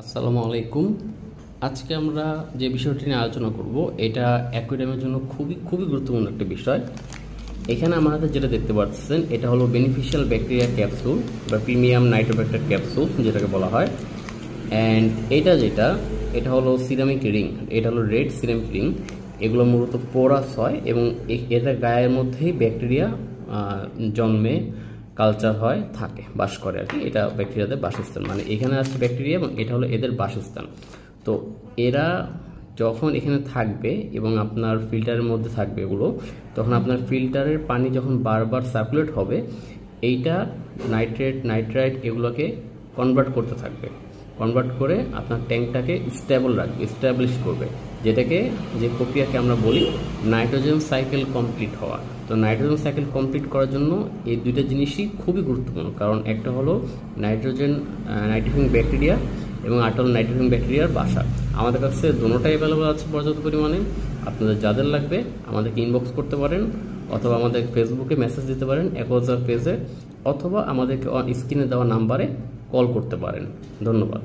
আসসালামু আলাইকুম। আজকে আমরা যে বিষয়টি নিয়ে আলোচনা করব এটা অ্যাকুয়ারিয়ামের জন্য খুবই খুবই গুরুত্বপূর্ণ একটা বিষয়। এখানে আমাদের যেটা দেখতে পাচ্ছেন এটা হলো বেনিফিশিয়াল ব্যাকটেরিয়া ক্যাপসুল বা প্রিমিয়াম নাইট্রোব্যাক্টার ক্যাপসুল যেটাকে বলা হয়। অ্যান্ড এটা হলো সিরামিক রিং, এটা হলো রেড সিরামিক রিং। এগুলো মূলত পোরাস হয় এবং এদের গায়ের মধ্যেই ব্যাকটেরিয়া জন্মে কালচার হয়, থাকে, বাস করে আর কি। এটা ব্যাকটেরিয়াদের বাসস্থান, মানে এখানে আছে ব্যাকটেরিয়া এবং এটা হলো এদের বাসস্থান। তো এরা যখন এখানে থাকবে এবং আপনার ফিল্টারের মধ্যে থাকবে এগুলো, তখন আপনার ফিল্টারের পানি যখন বারবার সার্কুলেট হবে এইটা নাইট্রাইট এগুলোকে কনভার্ট করতে থাকবে, কনভার্ট করে আপনার ট্যাঙ্কটাকে স্টেবল রাখবে, স্ট্যাবলিশ করবে, যে প্রক্রিয়াকে আমরা বলি নাইট্রোজেন সাইকেল কমপ্লিট হওয়া। তো নাইট্রোজেন সাইকেল কমপ্লিট করার জন্য এই দুইটা জিনিসই খুবই গুরুত্বপূর্ণ, কারণ একটা হলো নাইট্রোফিং ব্যাকটেরিয়া এবং আরেকটা হলো নাইট্রোফিং ব্যাকটেরিয়ার বাসা। আমাদের কাছে দুটোটাই অ্যাভেলেবল আছে পর্যাপ্ত পরিমাণে। আপনাদের যাদের লাগবে আমাদেরকে ইনবক্স করতে পারেন, অথবা আমাদের ফেসবুকে মেসেজ দিতে পারেন অ্যাকোয়াজার পেজে, অথবা আমাদেরকে স্ক্রিনে দেওয়া নাম্বারে কল করতে পারেন। ধন্যবাদ।